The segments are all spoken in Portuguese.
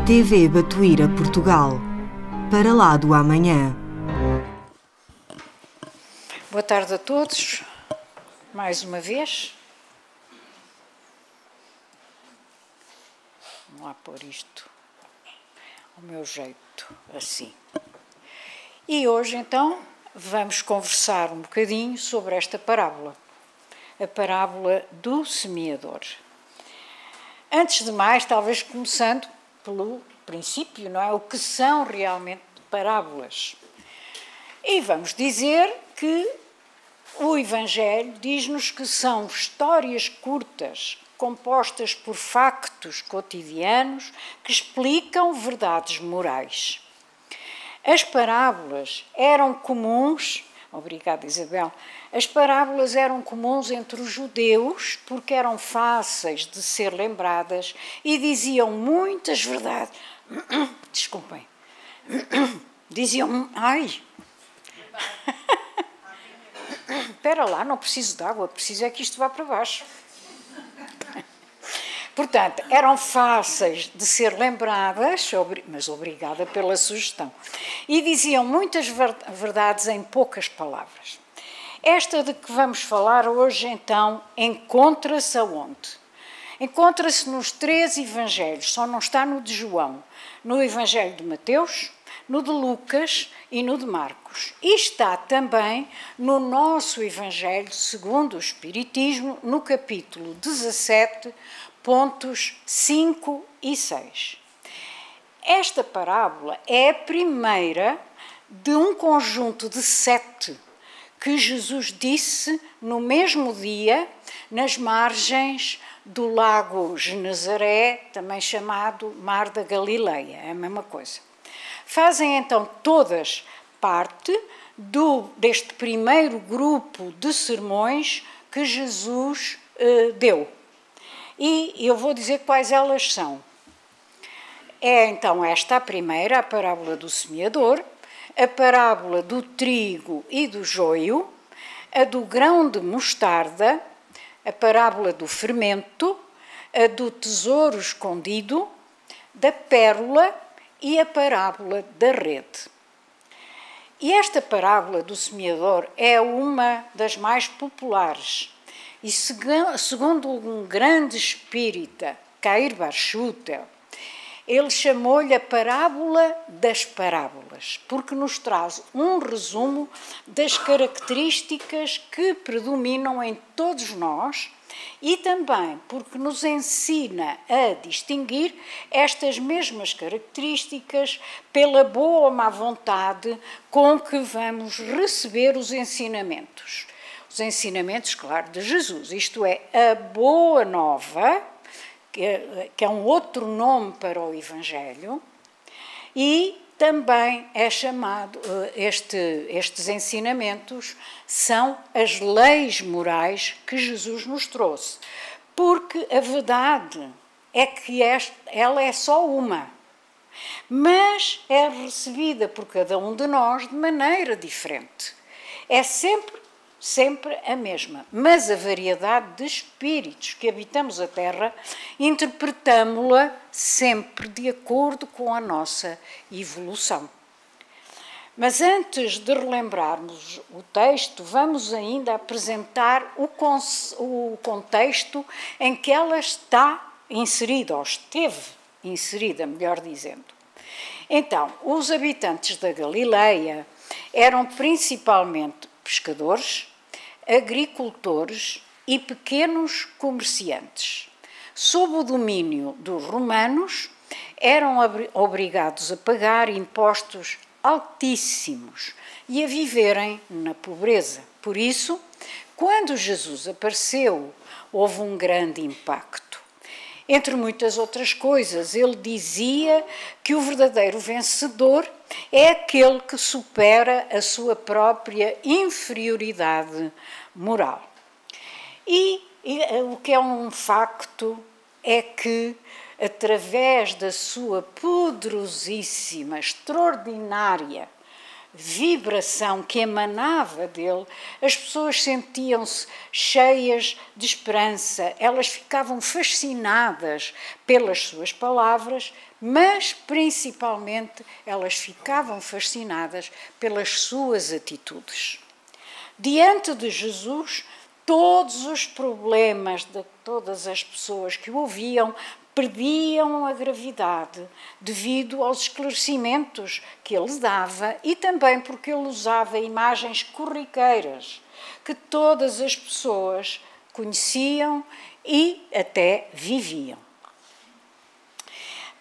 TV Batuíra Portugal. Para lá do amanhã. Boa tarde a todos, mais uma vez. Vamos lá pôr isto ao meu jeito, assim. E hoje, então, vamos conversar um bocadinho sobre esta parábola, a parábola do semeador. Antes de mais, talvez começando pelo princípio, não é? O que são realmente parábolas? E vamos dizer que o Evangelho diz-nos que são histórias curtas, compostas por factos cotidianos que explicam verdades morais. As parábolas eram comuns, obrigada Isabel, as parábolas eram comuns entre os judeus porque eram fáceis de ser lembradas e diziam muitas verdades. Desculpem. Diziam, ai... Espera lá, não preciso de água, preciso é que isto vá para baixo. Portanto, eram fáceis de ser lembradas, mas obrigada pela sugestão. E diziam muitas verdades em poucas palavras. Esta de que vamos falar hoje, então, encontra-se aonde? Encontra-se nos 3 evangelhos, só não está no de João. No Evangelho de Mateus, no de Lucas e no de Marcos. E está também no nosso Evangelho segundo o Espiritismo, no capítulo 17, pontos 5 e 6. Esta parábola é a primeira de um conjunto de 7 que Jesus disse no mesmo dia, nas margens do lago Genezaré, também chamado Mar da Galileia, é a mesma coisa. Fazem então todas parte deste primeiro grupo de sermões que Jesus deu. E eu vou dizer quais elas são. É então esta a primeira, a parábola do semeador, a parábola do trigo e do joio, a do grão de mostarda, a parábola do fermento, a do tesouro escondido, da pérola e a parábola da rede. E esta parábola do semeador é uma das mais populares. E segundo um grande espírita, Cair Bar Schutel, ele chamou-lhe a parábola das parábolas, porque nos traz um resumo das características que predominam em todos nós e também porque nos ensina a distinguir estas mesmas características pela boa ou má vontade com que vamos receber os ensinamentos. Os ensinamentos, claro, de Jesus, isto é, a boa nova, que é um outro nome para o Evangelho, e também é chamado, estes ensinamentos são as leis morais que Jesus nos trouxe, porque a verdade é que ela é só uma, mas é recebida por cada um de nós de maneira diferente. É sempre a mesma, mas a variedade de espíritos que habitamos a Terra, interpretamo-la sempre de acordo com a nossa evolução. Mas antes de relembrarmos o texto, vamos ainda apresentar o contexto em que ela está inserida, ou esteve inserida, melhor dizendo. Então, os habitantes da Galileia eram principalmente pescadores, agricultores e pequenos comerciantes. Sob o domínio dos romanos, eram obrigados a pagar impostos altíssimos e a viverem na pobreza. Por isso, quando Jesus apareceu, houve um grande impacto. Entre muitas outras coisas, ele dizia que o verdadeiro vencedor é aquele que supera a sua própria inferioridade moral. E o que é um facto é que, através da sua poderosíssima, extraordinária vibração que emanava dele, as pessoas sentiam-se cheias de esperança, elas ficavam fascinadas pelas suas palavras, mas principalmente elas ficavam fascinadas pelas suas atitudes. Diante de Jesus, todos os problemas de todas as pessoas que o ouviam perdiam a gravidade devido aos esclarecimentos que ele dava e também porque ele usava imagens corriqueiras que todas as pessoas conheciam e até viviam.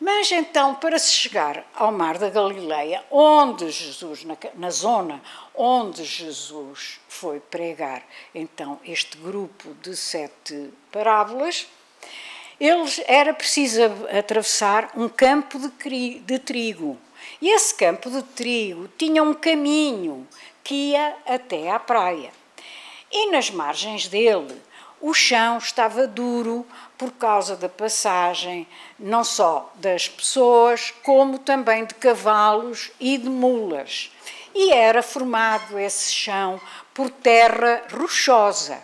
Mas então, para se chegar ao Mar da Galileia, onde Jesus, na zona onde Jesus foi pregar, então, este grupo de 7 parábolas, era preciso atravessar um campo de trigo. E esse campo de trigo tinha um caminho que ia até à praia. E nas margens dele, o chão estava duro por causa da passagem, não só das pessoas, como também de cavalos e de mulas. E era formado esse chão por terra rochosa,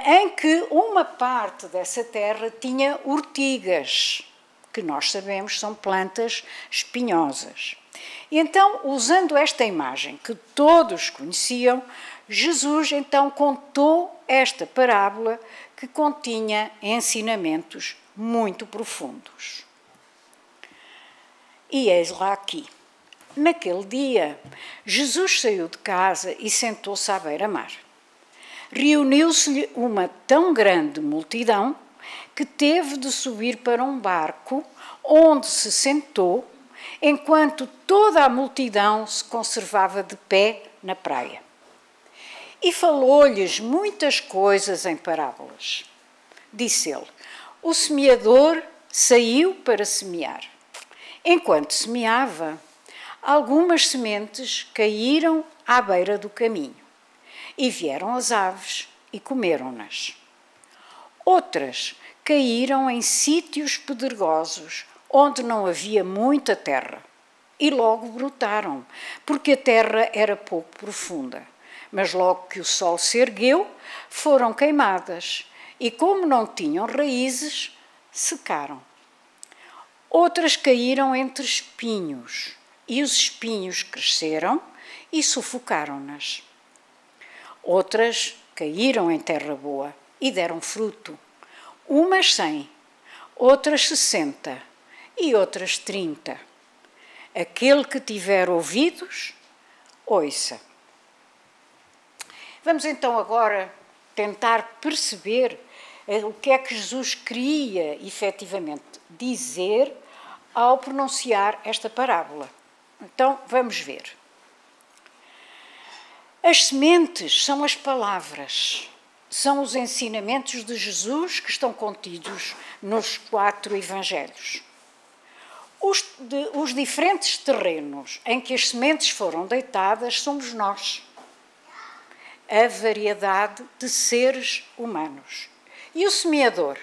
em que uma parte dessa terra tinha urtigas, que nós sabemos são plantas espinhosas. E então, usando esta imagem que todos conheciam, Jesus então contou esta parábola que continha ensinamentos muito profundos. E eis lá aqui. Naquele dia, Jesus saiu de casa e sentou-se à beira-mar. Reuniu-se-lhe uma tão grande multidão que teve de subir para um barco onde se sentou, enquanto toda a multidão se conservava de pé na praia. E falou-lhes muitas coisas em parábolas. Disse ele: o semeador saiu para semear. Enquanto semeava, algumas sementes caíram à beira do caminho, e vieram as aves e comeram-nas. Outras caíram em sítios pedregosos, onde não havia muita terra, e logo brotaram, porque a terra era pouco profunda. Mas logo que o sol se ergueu, foram queimadas, e como não tinham raízes, secaram. Outras caíram entre espinhos, e os espinhos cresceram e sufocaram-nas. Outras caíram em terra boa e deram fruto, umas 100, outras 60 e outras 30. Aquele que tiver ouvidos, ouça. Vamos então agora tentar perceber o que é que Jesus queria efetivamente dizer ao pronunciar esta parábola. Então, vamos ver. As sementes são as palavras, são os ensinamentos de Jesus que estão contidos nos 4 evangelhos. Os diferentes terrenos em que as sementes foram deitadas somos nós, a variedade de seres humanos. E o semeador?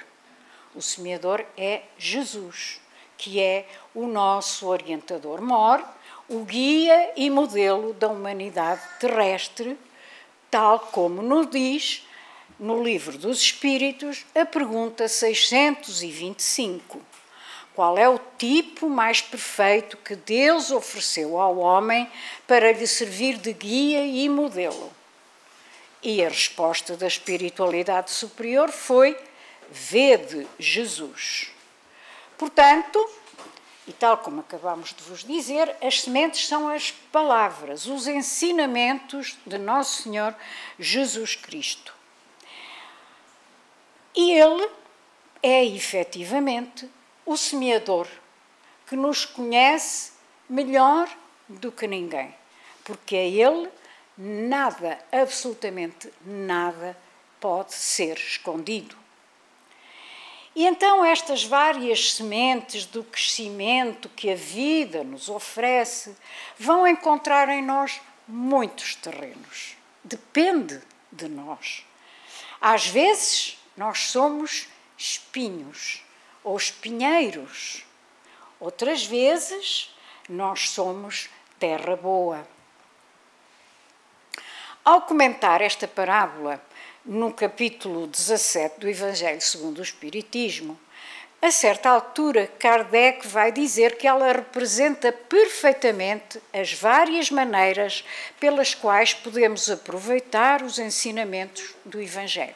O semeador é Jesus, que é o nosso orientador mor, o guia e modelo da humanidade terrestre, tal como nos diz no Livro dos Espíritos a pergunta 625. Qual é o tipo mais perfeito que Deus ofereceu ao homem para lhe servir de guia e modelo? E a resposta da espiritualidade superior foi: vede Jesus. Portanto, e tal como acabamos de vos dizer, as sementes são as palavras, os ensinamentos de Nosso Senhor Jesus Cristo. E Ele é efetivamente o semeador que nos conhece melhor do que ninguém, porque a Ele nada, absolutamente nada, pode ser escondido. E então estas várias sementes do crescimento que a vida nos oferece vão encontrar em nós muitos terrenos. Depende de nós. Às vezes nós somos espinhos ou espinheiros. Outras vezes nós somos terra boa. Ao comentar esta parábola no capítulo 17 do Evangelho segundo o Espiritismo, a certa altura Kardec vai dizer que ela representa perfeitamente as várias maneiras pelas quais podemos aproveitar os ensinamentos do Evangelho.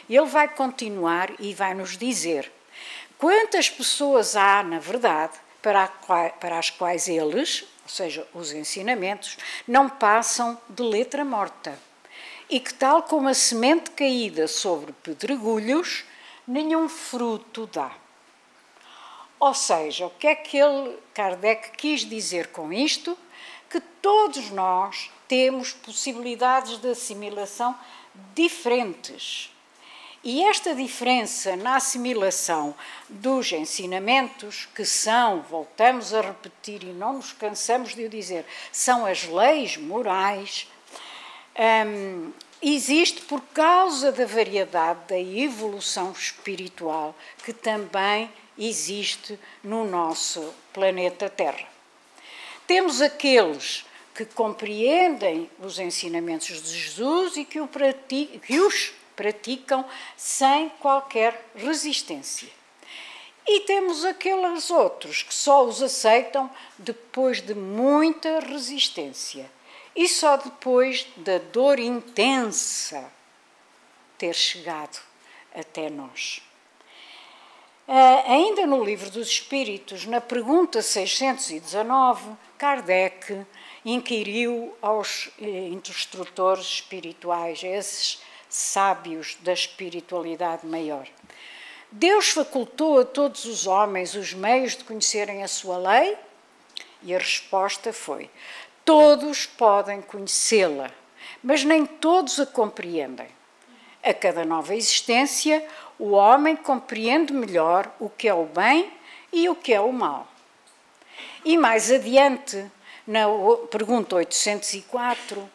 Ele vai continuar e vai nos dizer quantas pessoas há, na verdade, para as quais eles, ou seja, os ensinamentos, não passam de letra morta, e que, tal como a semente caída sobre pedregulhos, nenhum fruto dá. Ou seja, o que é que Kardec quis dizer com isto? Que todos nós temos possibilidades de assimilação diferentes. E esta diferença na assimilação dos ensinamentos, que são, voltamos a repetir e não nos cansamos de o dizer, são as leis morais, existe por causa da variedade da evolução espiritual que também existe no nosso planeta Terra. Temos aqueles que compreendem os ensinamentos de Jesus e que os praticam sem qualquer resistência. E temos aqueles outros que só os aceitam depois de muita resistência e só depois da dor intensa ter chegado até nós. Ainda no Livro dos Espíritos, na pergunta 619, Kardec inquiriu aos instrutores espirituais, esses sábios da espiritualidade maior: Deus facultou a todos os homens os meios de conhecerem a sua lei? E a resposta foi: todos podem conhecê-la, mas nem todos a compreendem. A cada nova existência, o homem compreende melhor o que é o bem e o que é o mal. E mais adiante, na pergunta 804,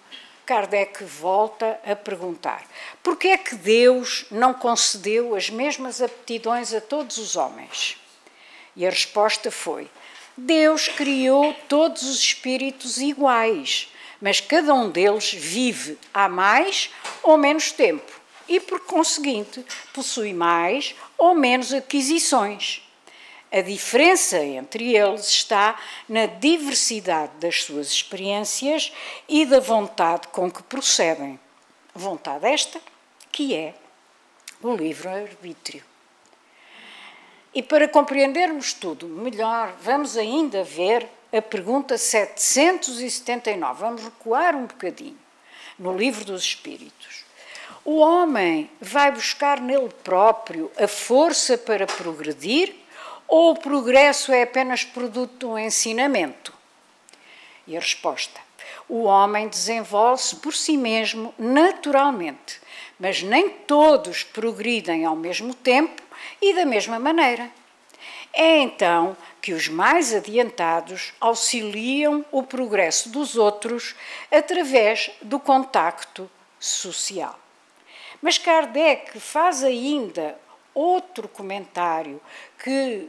Kardec volta a perguntar: por que é que Deus não concedeu as mesmas aptidões a todos os homens? E a resposta foi: Deus criou todos os espíritos iguais, mas cada um deles vive há mais ou menos tempo e, por conseguinte, possui mais ou menos aquisições. A diferença entre eles está na diversidade das suas experiências e da vontade com que procedem. Vontade esta que é o livre-arbítrio. E para compreendermos tudo melhor, vamos ainda ver a pergunta 779. Vamos recuar um bocadinho no Livro dos Espíritos. O homem vai buscar nele próprio a força para progredir, ou o progresso é apenas produto de um ensinamento? E a resposta: o homem desenvolve-se por si mesmo naturalmente, mas nem todos progridem ao mesmo tempo e da mesma maneira. É então que os mais adiantados auxiliam o progresso dos outros através do contacto social. Mas Kardec faz ainda outro comentário que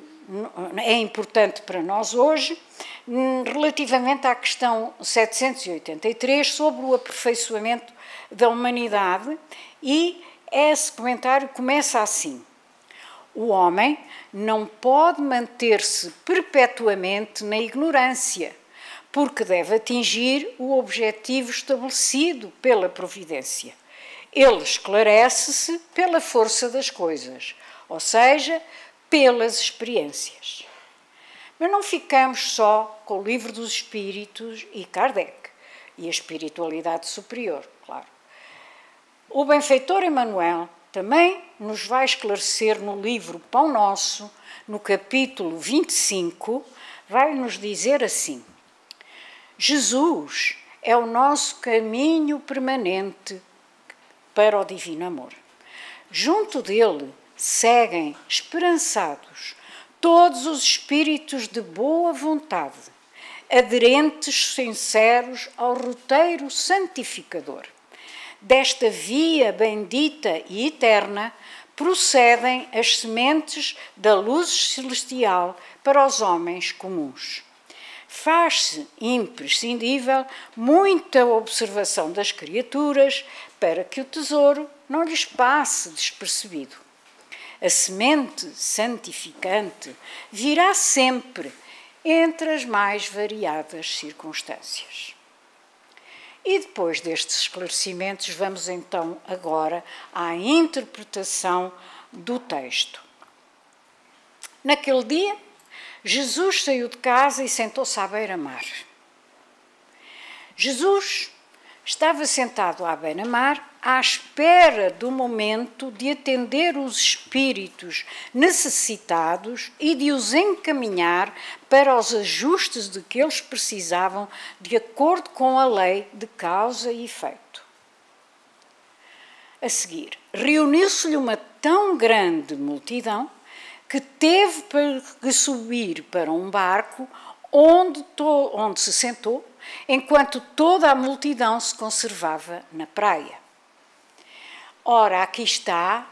é importante para nós hoje, relativamente à questão 783, sobre o aperfeiçoamento da humanidade, e esse comentário começa assim: o homem não pode manter-se perpetuamente na ignorância, porque deve atingir o objetivo estabelecido pela providência. Ele esclarece-se pela força das coisas, ou seja, pelas experiências. Mas não ficamos só com o Livro dos Espíritos e Kardec, e a espiritualidade superior, claro. O benfeitor Emmanuel também nos vai esclarecer no livro Pão Nosso, no capítulo 25, vai nos dizer assim: Jesus é o nosso caminho permanente para o divino amor. Junto dele seguem esperançados todos os espíritos de boa vontade, aderentes sinceros ao roteiro santificador. Desta via bendita e eterna procedem as sementes da luz celestial para os homens comuns. faz-se imprescindível muita observação das criaturas para que o tesouro não lhes passe despercebido. A semente santificante virá sempre entre as mais variadas circunstâncias. E depois destes esclarecimentos, vamos então agora à interpretação do texto. Naquele dia, Jesus saiu de casa e sentou-se à beira-mar. Jesus estava sentado à beira-mar à espera do momento de atender os espíritos necessitados e de os encaminhar para os ajustes de que eles precisavam de acordo com a lei de causa e efeito. A seguir, reuniu-se-lhe uma tão grande multidão que teve que subir para um barco onde se sentou, enquanto toda a multidão se conservava na praia. Ora, aqui está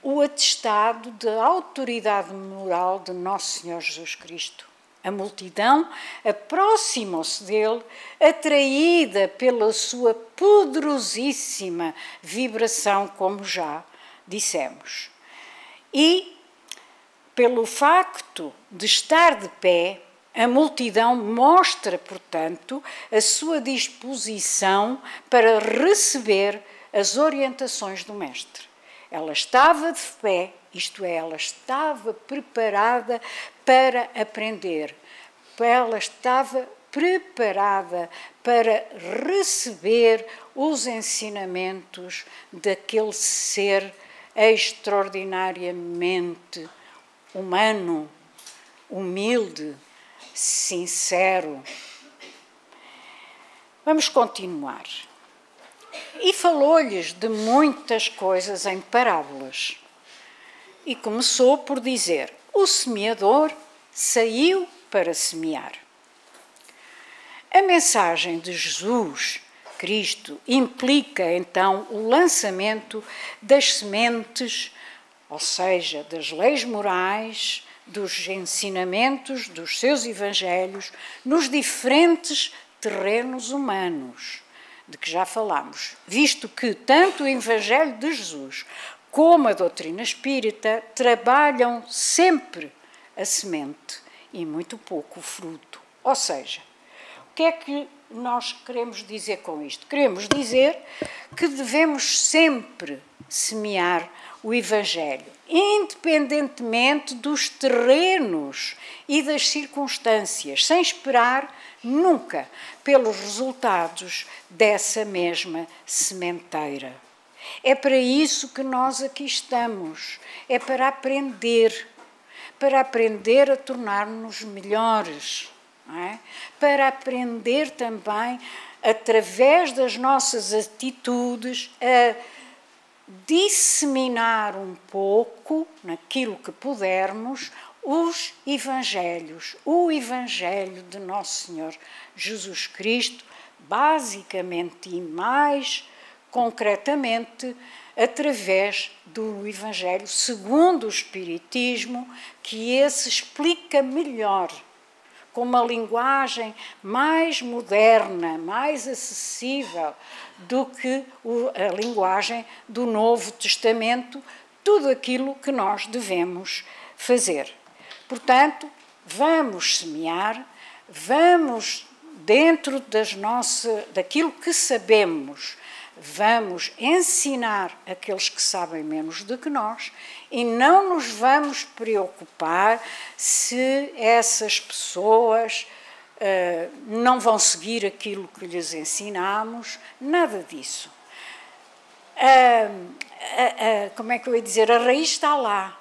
o atestado de autoridade moral de Nosso Senhor Jesus Cristo. A multidão aproximou-se dele, atraída pela sua poderosíssima vibração, como já dissemos. E, pelo facto de estar de pé, a multidão mostra, portanto, a sua disposição para receber as orientações do Mestre. Ela estava de pé, isto é, ela estava preparada para aprender. Ela estava preparada para receber os ensinamentos daquele ser extraordinariamente humano, humilde, sincero. Vamos continuar. E falou-lhes de muitas coisas em parábolas. E começou por dizer: o semeador saiu para semear. A mensagem de Jesus Cristo implica, então, o lançamento das sementes, ou seja, das leis morais, dos ensinamentos dos seus evangelhos, nos diferentes terrenos humanos, de que já falámos, visto que tanto o Evangelho de Jesus como a doutrina espírita trabalham sempre a semente e muito pouco o fruto. Ou seja, o que é que nós queremos dizer com isto? Queremos dizer que devemos sempre semear o Evangelho, independentemente dos terrenos e das circunstâncias, sem esperar nunca pelos resultados dessa mesma sementeira. É para isso que nós aqui estamos, é para aprender a tornar-nos melhores, não é? Para aprender também, através das nossas atitudes, a disseminar um pouco, naquilo que pudermos, os evangelhos, o Evangelho de Nosso Senhor Jesus Cristo, basicamente e mais concretamente, através do Evangelho segundo o Espiritismo, que esse explica melhor, com uma linguagem mais moderna, mais acessível do que a linguagem do Novo Testamento, tudo aquilo que nós devemos fazer. Portanto, vamos semear, vamos, dentro daquilo que sabemos, vamos ensinar aqueles que sabem menos do que nós e não nos vamos preocupar se essas pessoas não vão seguir aquilo que lhes ensinamos, nada disso. Como é que eu ia dizer? A raiz está lá.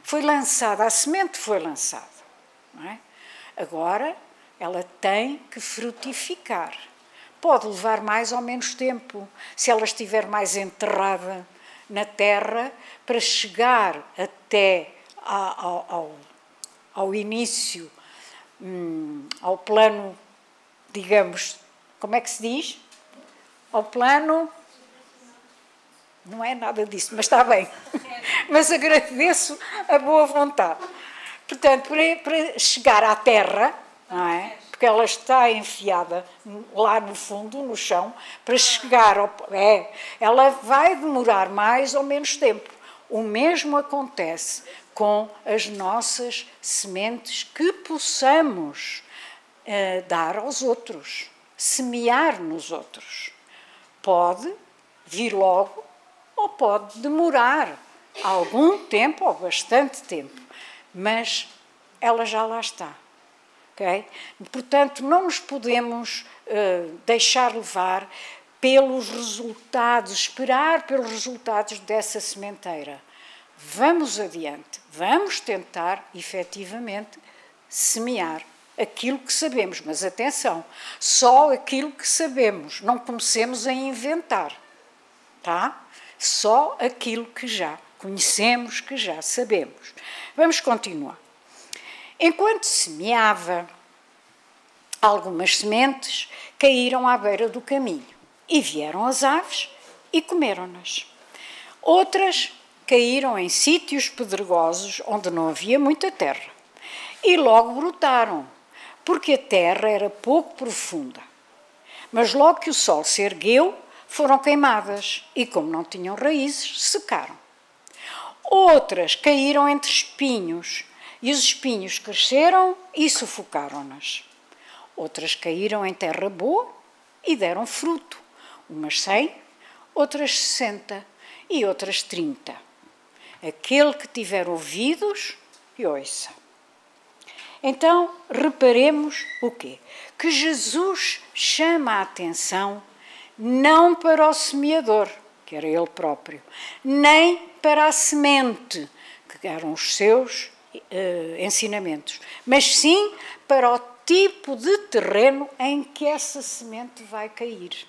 Foi lançada, a semente foi lançada. Não é? Agora, ela tem que frutificar. Pode levar mais ou menos tempo, se ela estiver mais enterrada na terra, para chegar até ao início, ao plano, digamos, como é que se diz? Ao plano... Não é nada disso, mas está bem. Mas agradeço a boa vontade. Portanto, para chegar à terra, não é? porque ela está enfiada lá no fundo, no chão, para chegar ao... ela vai demorar mais ou menos tempo. O mesmo acontece com as nossas sementes que possamos dar aos outros, semear nos outros. Pode vir logo ou pode demorar algum tempo ou bastante tempo, mas ela já lá está. Okay? Portanto, não nos podemos deixar levar pelos resultados, esperar pelos resultados dessa sementeira. Vamos adiante, vamos tentar, efetivamente, semear aquilo que sabemos. Mas atenção, só aquilo que sabemos, não comecemos a inventar, tá? Só aquilo que já conhecemos, que já sabemos. Vamos continuar. Enquanto semeava, algumas sementes caíram à beira do caminho e vieram as aves e comeram-nas. Outras caíram em sítios pedregosos onde não havia muita terra e logo brotaram, porque a terra era pouco profunda. Mas logo que o sol se ergueu, foram queimadas e, como não tinham raízes, secaram. Outras caíram entre espinhos e os espinhos cresceram e sufocaram-nas. Outras caíram em terra boa e deram fruto, umas 100, outras 60 e outras 30. Aquele que tiver ouvidos, que ouça. Então, reparemos o quê? Que Jesus chama a atenção não para o semeador, que era ele próprio, nem para a semente, que eram os seus ensinamentos, mas sim para o tipo de terreno em que essa semente vai cair.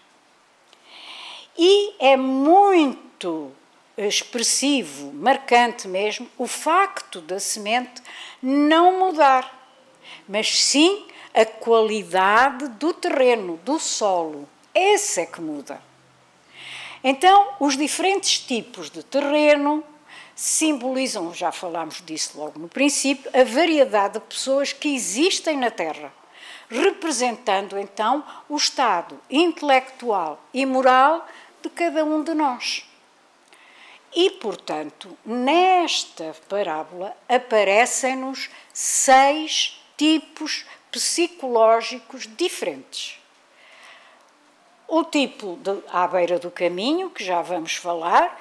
E é muito expressivo, marcante mesmo, o facto da semente não mudar, mas sim a qualidade do terreno, do solo. Esse é que muda. Então, os diferentes tipos de terreno simbolizam, já falámos disso logo no princípio, a variedade de pessoas que existem na Terra, representando então o estado intelectual e moral de cada um de nós. E, portanto, nesta parábola aparecem-nos 6 tipos psicológicos diferentes. O tipo à beira do caminho, que já vamos falar,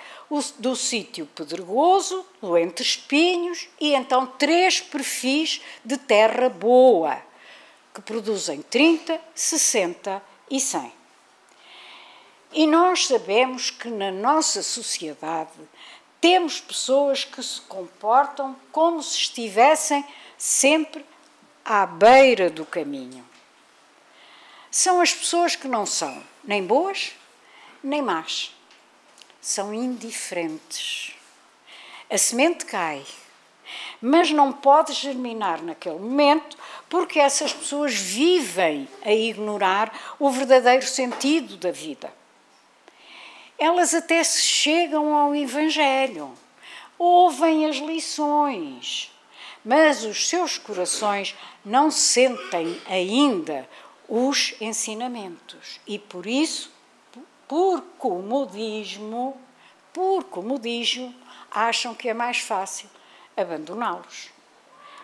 do sítio pedregoso, do entre espinhos, e então 3 perfis de terra boa, que produzem 30, 60 e 100. E nós sabemos que na nossa sociedade temos pessoas que se comportam como se estivessem sempre à beira do caminho. São as pessoas que não são nem boas, nem más. São indiferentes. A semente cai, mas não pode germinar naquele momento porque essas pessoas vivem a ignorar o verdadeiro sentido da vida. Elas até se chegam ao Evangelho, ouvem as lições, mas os seus corações não sentem ainda os ensinamentos e por isso, por comodismo, acham que é mais fácil abandoná-los.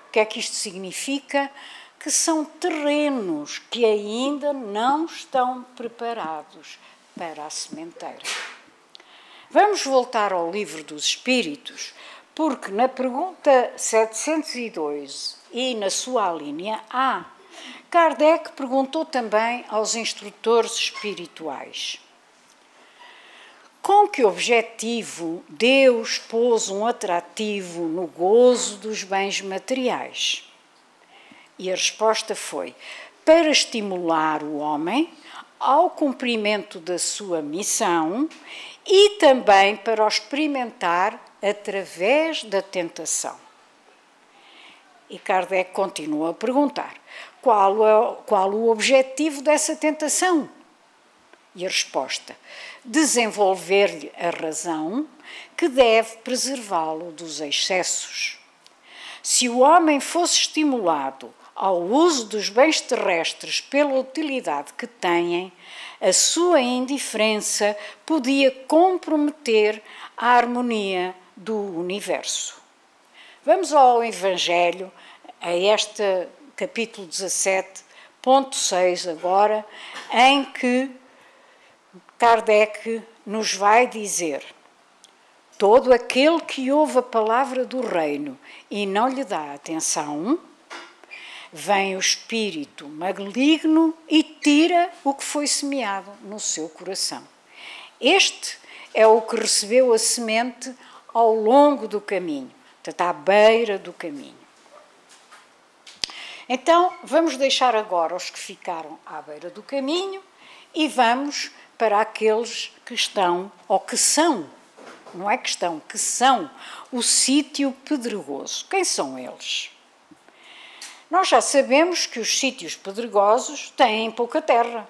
O que é que isto significa? Que são terrenos que ainda não estão preparados para a sementeira. Vamos voltar ao Livro dos Espíritos, porque na pergunta 702 e na sua alínea A, Kardec perguntou também aos instrutores espirituais: com que objetivo Deus pôs um atrativo no gozo dos bens materiais? E a resposta foi: para estimular o homem ao cumprimento da sua missão e também para o experimentar através da tentação. E Kardec continua a perguntar: qual o objetivo dessa tentação? E a resposta: desenvolver-lhe a razão que deve preservá-lo dos excessos. Se o homem fosse estimulado ao uso dos bens terrestres pela utilidade que têm, a sua indiferença podia comprometer a harmonia do universo. Vamos ao Evangelho, a este capítulo 17, ponto 6 agora, em que Kardec nos vai dizer: todo aquele que ouve a palavra do reino e não lhe dá atenção, vem o espírito maligno e tira o que foi semeado no seu coração. Este é o que recebeu a semente ao longo do caminho, portanto, à beira do caminho. Então, vamos deixar agora os que ficaram à beira do caminho e vamos para aqueles que estão, ou que são, não é que estão, que são o sítio pedregoso. Quem são eles? Nós já sabemos que os sítios pedregosos têm pouca terra,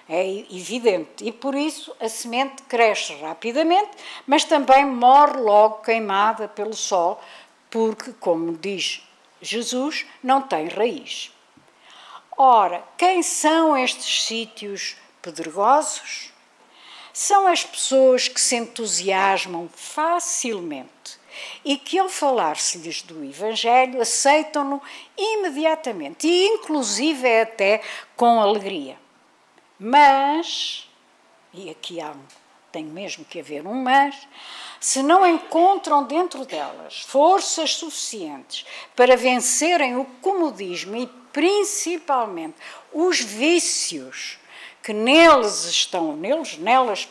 é evidente, e por isso a semente cresce rapidamente, mas também morre logo queimada pelo sol, porque, como diz Jesus, não tem raiz. Ora, quem são estes sítios pedregosos? São as pessoas que se entusiasmam facilmente e que, ao falar-se-lhes do Evangelho, aceitam-no imediatamente e, inclusive, até com alegria. Mas, e aqui tem mesmo que haver um mas, se não encontram dentro delas forças suficientes para vencerem o comodismo e, principalmente, os vícios que nelas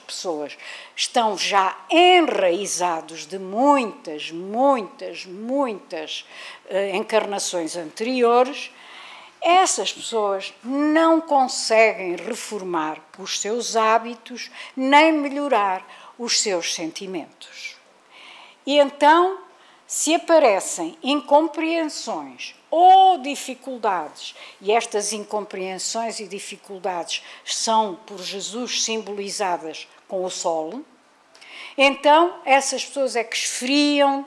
pessoas, estão já enraizados de muitas encarnações anteriores, essas pessoas não conseguem reformar os seus hábitos nem melhorar os seus sentimentos. E então, se aparecem incompreensões ou dificuldades, e estas incompreensões e dificuldades são por Jesus simbolizadas com o sol, então essas pessoas é que esfriam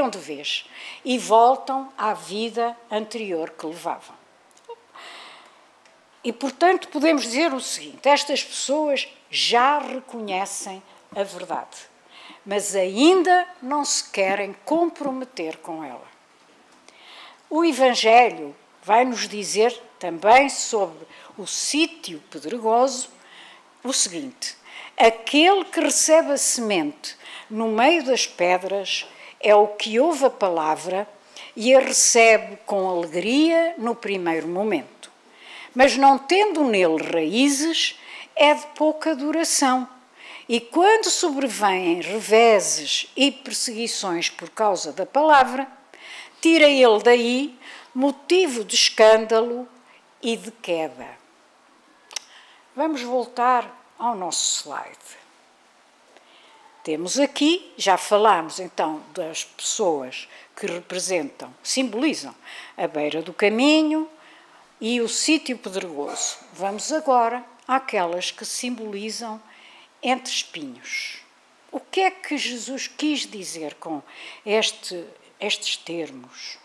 de vez e voltam à vida anterior que levavam. E, portanto, podemos dizer o seguinte: estas pessoas já reconhecem a verdade, mas ainda não se querem comprometer com ela. O Evangelho vai nos dizer também sobre o sítio pedregoso o seguinte: aquele que recebe a semente no meio das pedras é o que ouve a palavra e a recebe com alegria no primeiro momento, mas não tendo nele raízes, é de pouca duração. E quando sobrevêm reveses e perseguições por causa da palavra, tira ele daí motivo de escândalo e de queda. Vamos voltar ao nosso slide. Temos aqui, já falámos então das pessoas que representam, simbolizam a beira do caminho e o sítio pedregoso. Vamos agora àquelas que simbolizam entre espinhos. O que é que Jesus quis dizer com estes termos?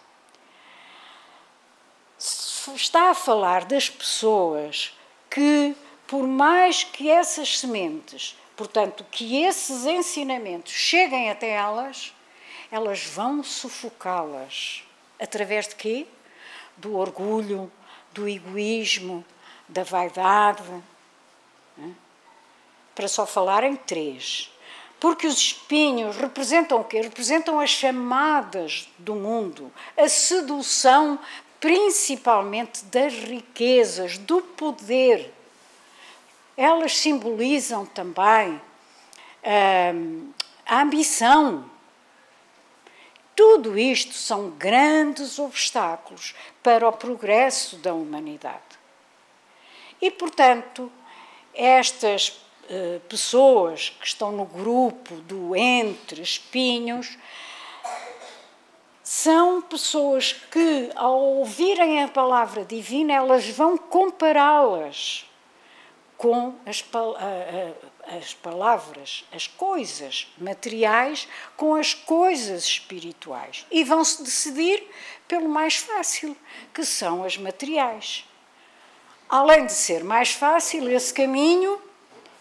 Está a falar das pessoas que, por mais que essas sementes, portanto, que esses ensinamentos cheguem até elas, elas vão sufocá-las. Através de quê? Do orgulho, do egoísmo, da vaidade. Para só falar em 3. Porque os espinhos representam o quê? Representam as chamadas do mundo, a sedução principalmente das riquezas, do poder. Elas simbolizam também a ambição. Tudo isto são grandes obstáculos para o progresso da humanidade. E, portanto, estas pessoas que estão no grupo do entre espinhos são pessoas que, ao ouvirem a palavra divina, elas vão compará-las com as palavras, as coisas materiais com as coisas espirituais e vão-se decidir pelo mais fácil, que são as materiais. Além de ser mais fácil, esse caminho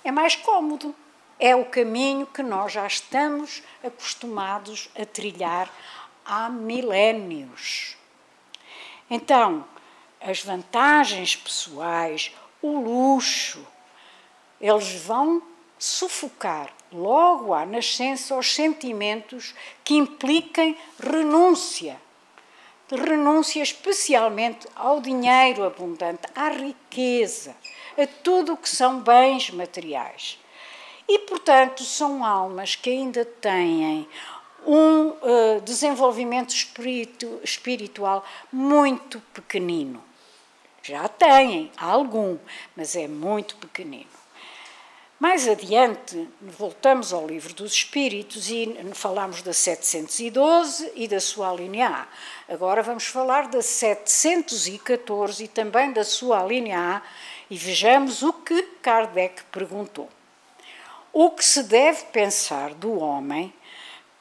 é mais cômodo. É o caminho que nós já estamos acostumados a trilhar há milénios. Então, as vantagens pessoais, o luxo, eles vão sufocar logo à nascença os sentimentos que impliquem renúncia. Renúncia especialmente ao dinheiro abundante, à riqueza, a tudo o que são bens materiais. E, portanto, são almas que ainda têm um desenvolvimento espiritual muito pequenino. Já têm algum, mas é muito pequenino. Mais adiante, voltamos ao Livro dos Espíritos e falamos da 712 e da sua alínea A. Agora vamos falar da 714 e também da sua alínea A e vejamos o que Kardec perguntou. O que se deve pensar do homem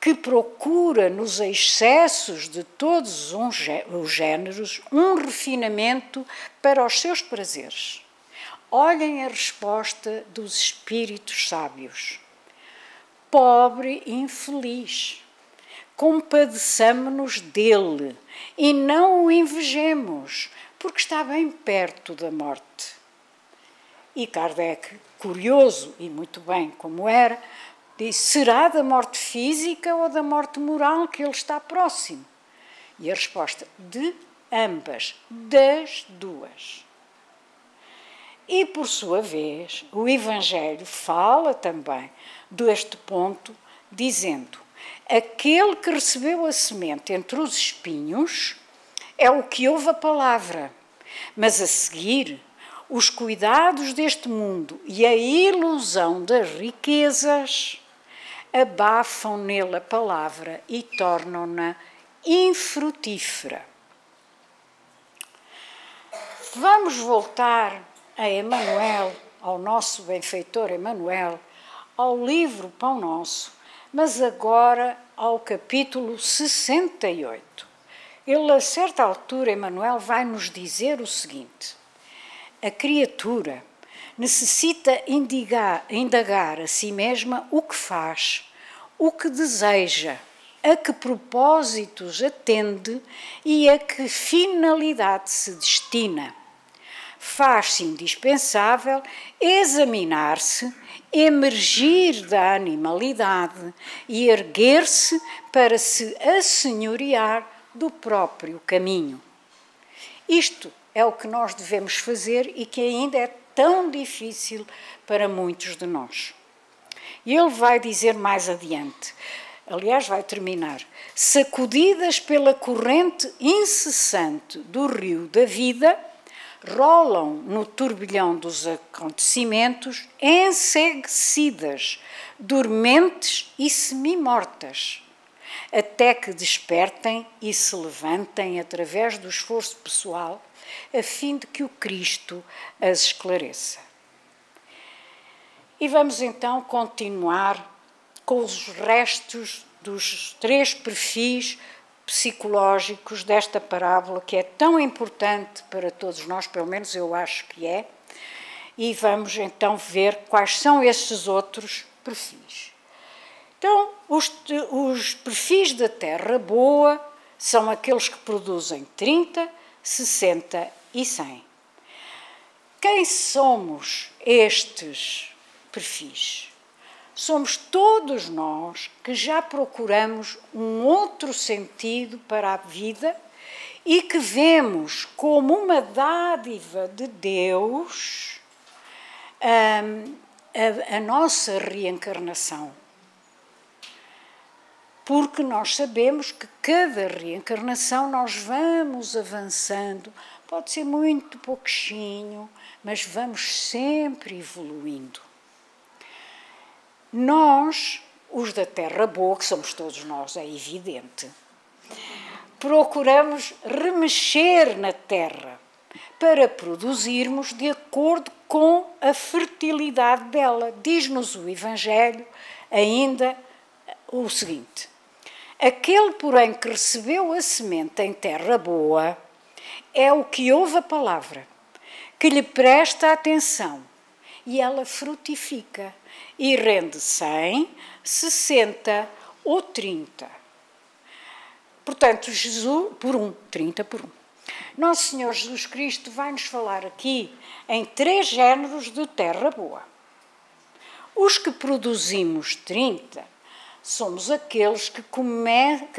que procura nos excessos de todos os géneros um refinamento para os seus prazeres? Olhem a resposta dos espíritos sábios. Pobre infeliz, compadeçamo-nos dele e não o invejemos, porque está bem perto da morte. E Kardec, curioso e muito bem como era, disse: será da morte física ou da morte moral que ele está próximo? E a resposta: de ambas, das duas. E, por sua vez, o Evangelho fala também deste ponto, dizendo: aquele que recebeu a semente entre os espinhos é o que ouve a palavra, mas a seguir os cuidados deste mundo e a ilusão das riquezas abafam nele a palavra e tornam-na infrutífera. Vamos voltar a Emmanuel, ao nosso benfeitor Emmanuel, ao livro Pão Nosso, mas agora ao capítulo 68. Ele, a certa altura, Emmanuel vai nos dizer o seguinte: a criatura necessita indagar a si mesma o que faz, o que deseja, a que propósitos atende e a que finalidade se destina. Faz-se indispensável examinar-se, emergir da animalidade e erguer-se para se assenhorear do próprio caminho. Isto é o que nós devemos fazer e que ainda é tão difícil para muitos de nós. E ele vai dizer mais adiante, aliás vai terminar: sacudidas pela corrente incessante do rio da vida, rolam no turbilhão dos acontecimentos, enseguecidas, dormentes e semi-mortas, até que despertem e se levantem através do esforço pessoal, a fim de que o Cristo as esclareça. E vamos então continuar com os restos dos 3 perfis psicológicos desta parábola, que é tão importante para todos nós, pelo menos eu acho que é, e vamos então ver quais são esses outros perfis. Então, os perfis da terra boa são aqueles que produzem 30, 60 e 100. Quem somos estes perfis? Somos todos nós que já procuramos um outro sentido para a vida e que vemos como uma dádiva de Deus a nossa reencarnação. Porque nós sabemos que cada reencarnação nós vamos avançando, pode ser muito pouquinho, mas vamos sempre evoluindo. Nós, os da terra boa, que somos todos nós, é evidente, procuramos remexer na terra para produzirmos de acordo com a fertilidade dela. Diz-nos o Evangelho ainda o seguinte: aquele, porém, que recebeu a semente em terra boa é o que ouve a palavra, que lhe presta atenção, e ela frutifica e rende 100, 60 ou 30. Portanto, 30 por 1. Nosso Senhor Jesus Cristo vai-nos falar aqui em 3 géneros de terra boa. Os que produzimos 30 somos aqueles que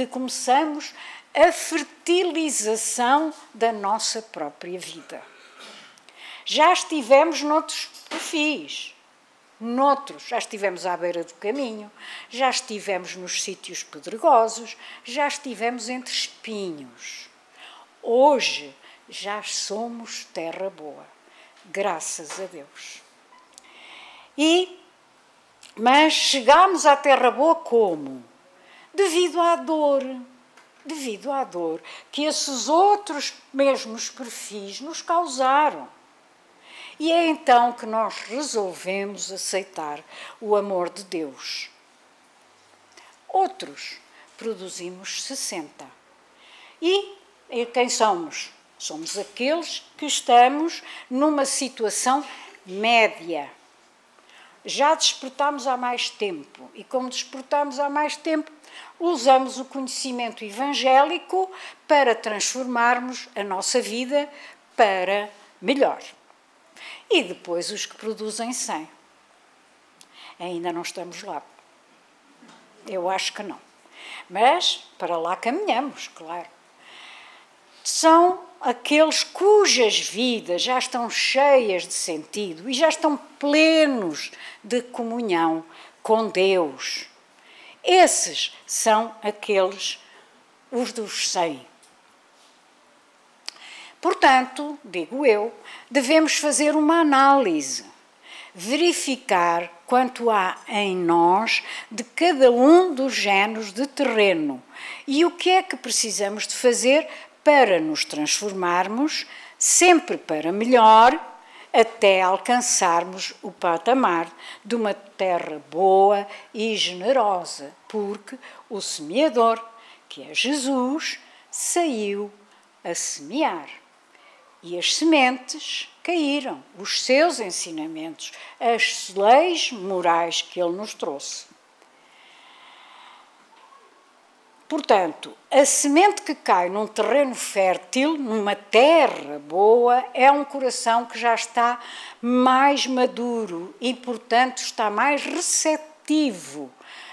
começamos a fertilização da nossa própria vida. Já estivemos noutros perfis, já estivemos à beira do caminho, já estivemos nos sítios pedregosos, já estivemos entre espinhos. Hoje já somos terra boa, graças a Deus. Mas chegámos à terra boa como? Devido à dor que esses outros mesmos perfis nos causaram. E é então que nós resolvemos aceitar o amor de Deus. Outros produzimos 60. E quem somos? Somos aqueles que estamos numa situação média. Já despertamos há mais tempo, e como despertamos há mais tempo, usamos o conhecimento evangélico para transformarmos a nossa vida para melhor. E depois os que produzem 100. Ainda não estamos lá. Eu acho que não. Mas para lá caminhamos, claro. São aqueles cujas vidas já estão cheias de sentido e já estão plenos de comunhão com Deus. Esses são aqueles, os dos 100. Portanto, digo eu, devemos fazer uma análise, verificar quanto há em nós de cada um dos géneros de terreno e o que é que precisamos de fazer para nos transformarmos, sempre para melhor, até alcançarmos o patamar de uma terra boa e generosa, porque o semeador, que é Jesus, saiu a semear. E as sementes caíram, os seus ensinamentos, as leis morais que ele nos trouxe. Portanto, a semente que cai num terreno fértil, numa terra boa, é um coração que já está mais maduro e, portanto, está mais receptivo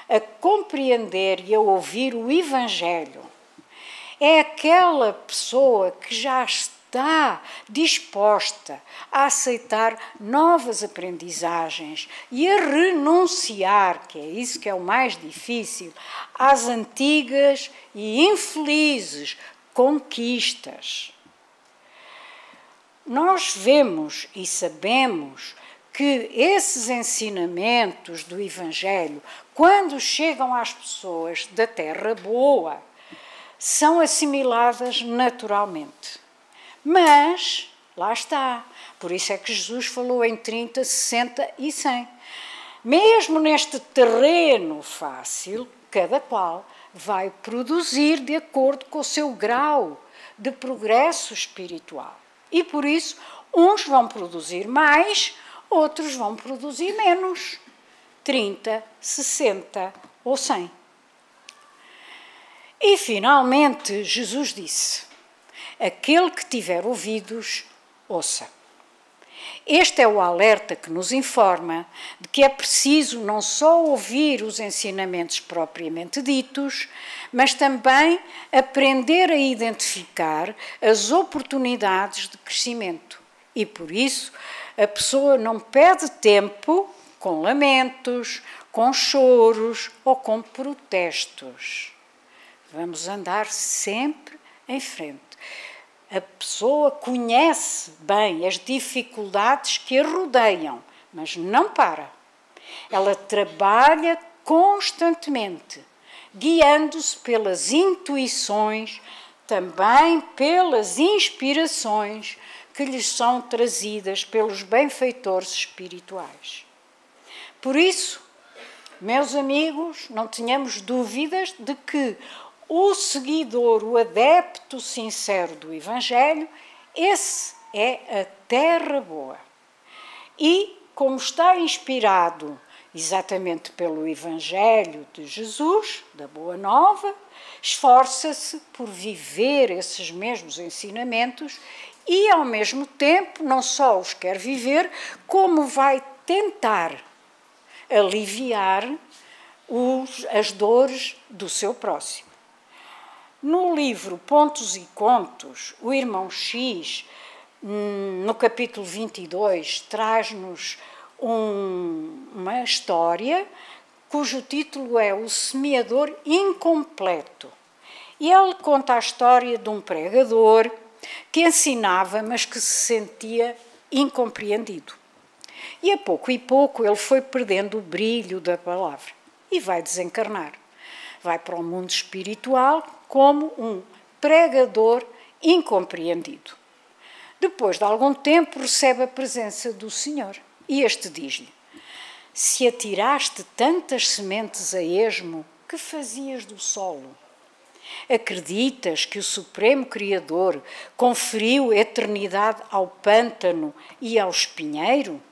a compreender e a ouvir o Evangelho. É aquela pessoa que já está disposta a aceitar novas aprendizagens e a renunciar, que é isso que é o mais difícil, às antigas e infelizes conquistas. Nós vemos e sabemos que esses ensinamentos do Evangelho, quando chegam às pessoas da terra boa, são assimiladas naturalmente. Mas, lá está, por isso é que Jesus falou em 30, 60 e 100. Mesmo neste terreno fácil, cada qual vai produzir de acordo com o seu grau de progresso espiritual. E por isso, uns vão produzir mais, outros vão produzir menos. 30, 60 ou 100. E finalmente, Jesus disse: aquele que tiver ouvidos, ouça. Este é o alerta que nos informa de que é preciso não só ouvir os ensinamentos propriamente ditos, mas também aprender a identificar as oportunidades de crescimento. E por isso, a pessoa não perde tempo com lamentos, com choros ou com protestos. Vamos andar sempre em frente. A pessoa conhece bem as dificuldades que a rodeiam, mas não para. Ela trabalha constantemente, guiando-se pelas intuições também pelas inspirações que lhes são trazidas pelos benfeitores espirituais. Por isso, meus amigos, não tenhamos dúvidas de que o seguidor, o adepto sincero do Evangelho, esse é a terra boa. E, como está inspirado exatamente pelo Evangelho de Jesus, da Boa Nova, esforça-se por viver esses mesmos ensinamentos e, ao mesmo tempo, não só os quer viver, como vai tentar aliviar as dores do seu próximo. No livro Pontos e Contos, o irmão X, no capítulo 22, traz-nos uma história cujo título é O Semeador Incompleto. E ele conta a história de um pregador que ensinava, mas que se sentia incompreendido. E a pouco ele foi perdendo o brilho da palavra e vai desencarnar. Vai para o mundo espiritual como um pregador incompreendido. Depois de algum tempo recebe a presença do Senhor e este diz-lhe: se atiraste tantas sementes a esmo, que fazias do solo? Acreditas que o Supremo Criador conferiu eternidade ao pântano e ao espinheiro?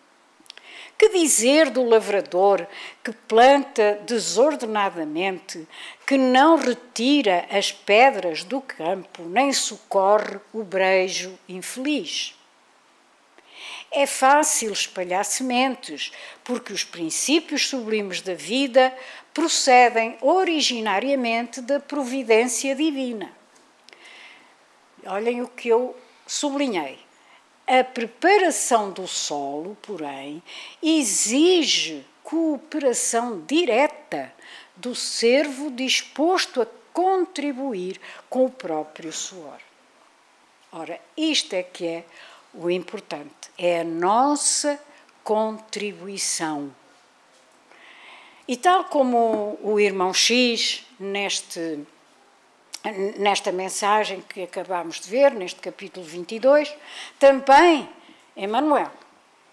Que dizer do lavrador que planta desordenadamente, que não retira as pedras do campo, nem socorre o brejo infeliz? É fácil espalhar sementes, porque os princípios sublimes da vida procedem originariamente da providência divina. Olhem o que eu sublinhei. A preparação do solo, porém, exige cooperação direta do servo disposto a contribuir com o próprio suor. Ora, isto é que é o importante, é a nossa contribuição. E tal como o irmão X, nesta mensagem que acabámos de ver, neste capítulo 22, também Emmanuel,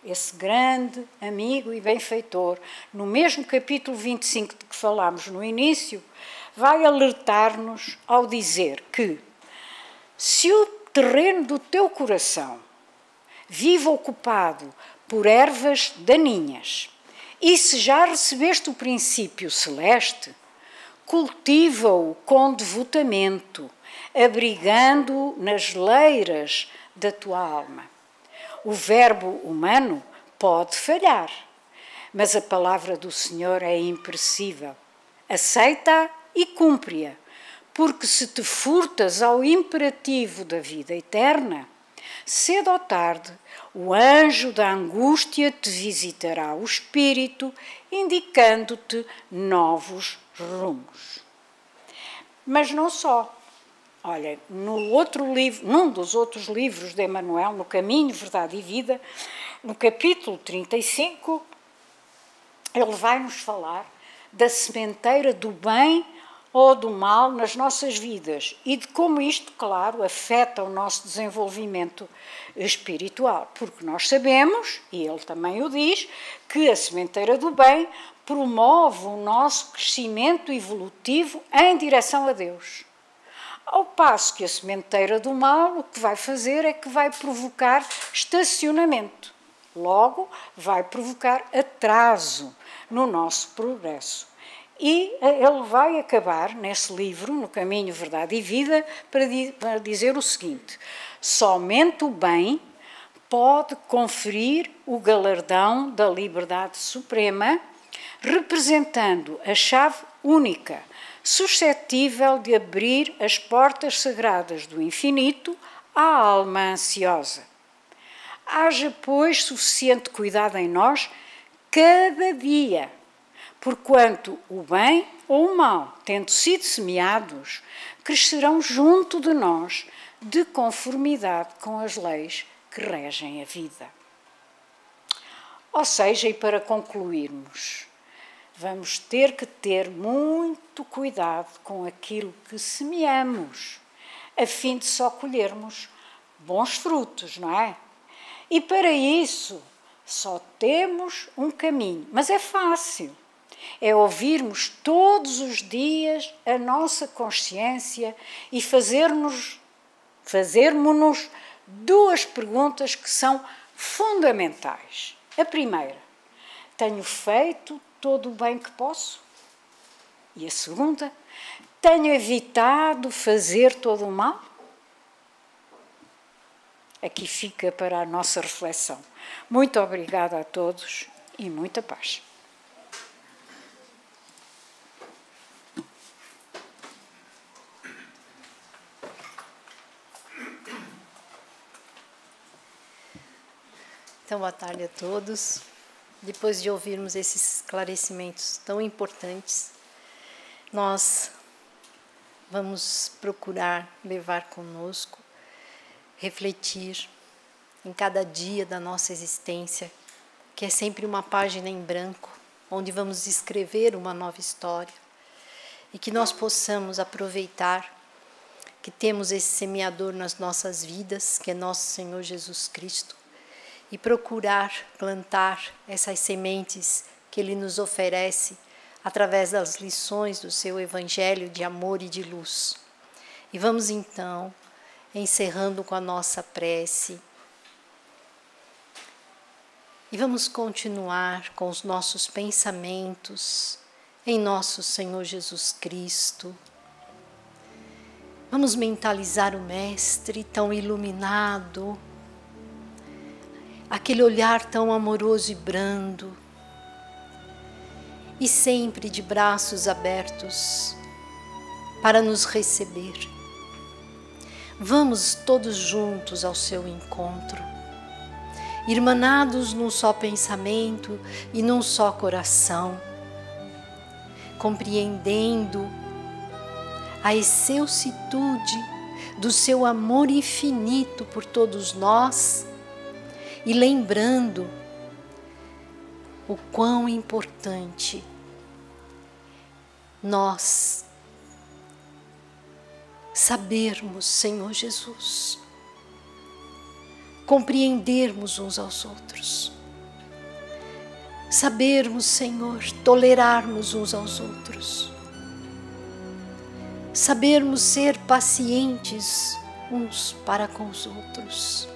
esse grande amigo e benfeitor, no mesmo capítulo 25 de que falámos no início, vai alertar-nos ao dizer que se o terreno do teu coração vive ocupado por ervas daninhas, e se já recebeste o princípio celeste, cultiva-o com devotamento, abrigando-o nas leiras da tua alma. O verbo humano pode falhar, mas a palavra do Senhor é imperecível. Aceita-a e cumpre-a, porque se te furtas ao imperativo da vida eterna, cedo ou tarde, o anjo da angústia te visitará o espírito, indicando-te novos rumos. Mas não só. Olha, num dos outros livros de Emmanuel, no Caminho, Verdade e Vida, no capítulo 35, ele vai nos falar da sementeira do bem ou do mal nas nossas vidas e de como isto, claro, afeta o nosso desenvolvimento espiritual. Porque nós sabemos, e ele também o diz, que a sementeira do bem promove o nosso crescimento evolutivo em direção a Deus. Ao passo que a sementeira do mal o que vai fazer é que vai provocar estacionamento. Logo, vai provocar atraso no nosso progresso. E ele vai acabar, nesse livro, No Caminho, Verdade e Vida, para dizer o seguinte: somente o bem pode conferir o galardão da liberdade suprema, representando a chave única, suscetível de abrir as portas sagradas do infinito à alma ansiosa. Haja, pois, suficiente cuidado em nós cada dia, porquanto o bem ou o mal, tendo sido semeados, crescerão junto de nós, de conformidade com as leis que regem a vida. Ou seja, e para concluirmos, vamos ter que ter muito cuidado com aquilo que semeamos. a fim de só colhermos bons frutos, não é? E para isso só temos um caminho, mas é fácil. É ouvirmos todos os dias a nossa consciência e fazermos-nos duas perguntas que são fundamentais. A primeira, tenho feito todo o bem que posso? E a segunda, tenho evitado fazer todo o mal? Aqui fica para a nossa reflexão. Muito obrigada a todos e muita paz. Então, boa tarde a todos. Depois de ouvirmos esses esclarecimentos tão importantes, nós vamos procurar levar conosco, refletir em cada dia da nossa existência, que é sempre uma página em branco, onde vamos escrever uma nova história, e que nós possamos aproveitar que temos esse semeador nas nossas vidas, que é nosso Senhor Jesus Cristo, e procurar plantar essas sementes que Ele nos oferece através das lições do seu Evangelho de amor e de luz. E vamos então, encerrando com a nossa prece, e vamos continuar com os nossos pensamentos em nosso Senhor Jesus Cristo. Vamos mentalizar o Mestre tão iluminado, aquele olhar tão amoroso e brando, e sempre de braços abertos para nos receber. Vamos todos juntos ao seu encontro, irmanados num só pensamento e num só coração, compreendendo a excelsitude do seu amor infinito por todos nós, e lembrando o quão importante nós sabermos, Senhor Jesus, compreendermos uns aos outros, sabermos, Senhor, tolerarmos uns aos outros, sabermos ser pacientes uns para com os outros.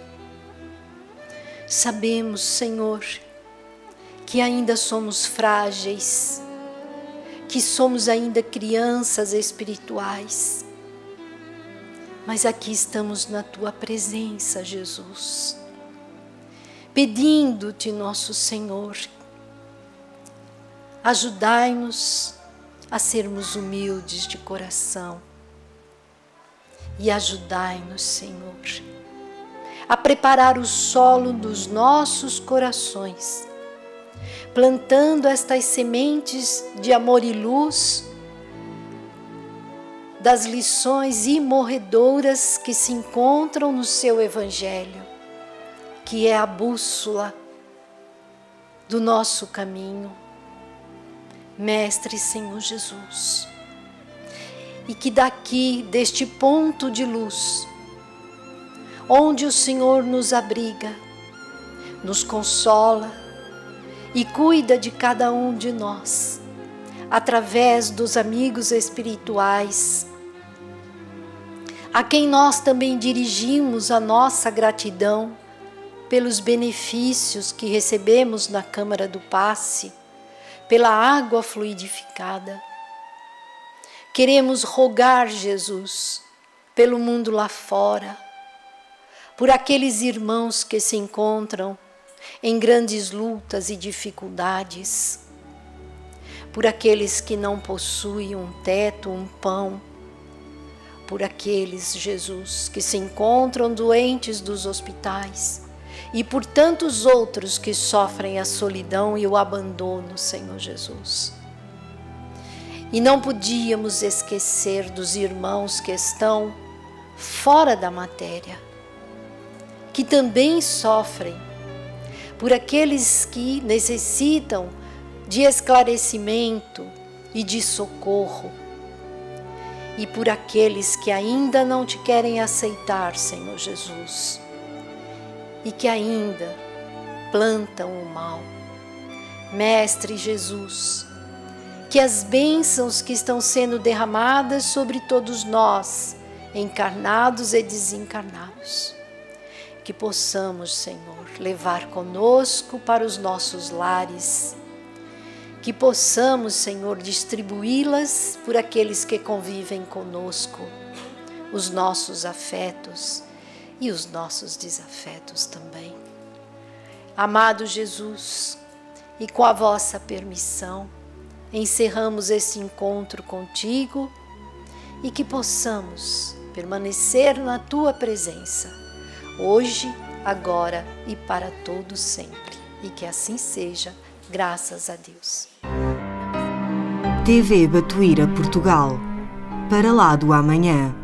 Sabemos, Senhor, que ainda somos frágeis, que somos ainda crianças espirituais, mas aqui estamos na Tua presença, Jesus, pedindo-te, nosso Senhor, ajudai-nos a sermos humildes de coração e ajudai-nos, Senhor, a preparar o solo dos nossos corações, plantando estas sementes de amor e luz, das lições imorredoras que se encontram no seu Evangelho, que é a bússola do nosso caminho, Mestre Senhor Jesus. E que daqui, deste ponto de luz, onde o Senhor nos abriga, nos consola e cuida de cada um de nós, através dos amigos espirituais, a quem nós também dirigimos a nossa gratidão pelos benefícios que recebemos na Câmara do Passe, pela água fluidificada. Queremos rogar, Jesus, pelo mundo lá fora, por aqueles irmãos que se encontram em grandes lutas e dificuldades, por aqueles que não possuem um teto, um pão, por aqueles, Jesus, que se encontram doentes dos hospitais e por tantos outros que sofrem a solidão e o abandono, Senhor Jesus. E não podíamos esquecer dos irmãos que estão fora da matéria, que também sofrem, por aqueles que necessitam de esclarecimento e de socorro. e por aqueles que ainda não te querem aceitar, Senhor Jesus, e que ainda plantam o mal. Mestre Jesus, que as bênçãos que estão sendo derramadas sobre todos nós, encarnados e desencarnados, que possamos, Senhor, levar conosco para os nossos lares, que possamos, Senhor, distribuí-las por aqueles que convivem conosco, os nossos afetos e os nossos desafetos também. Amado Jesus, e com a vossa permissão, encerramos esse encontro contigo e que possamos permanecer na tua presença, hoje, agora e para todo sempre. E que assim seja, graças a Deus. TV Batuíra Portugal. Para lá do amanhã.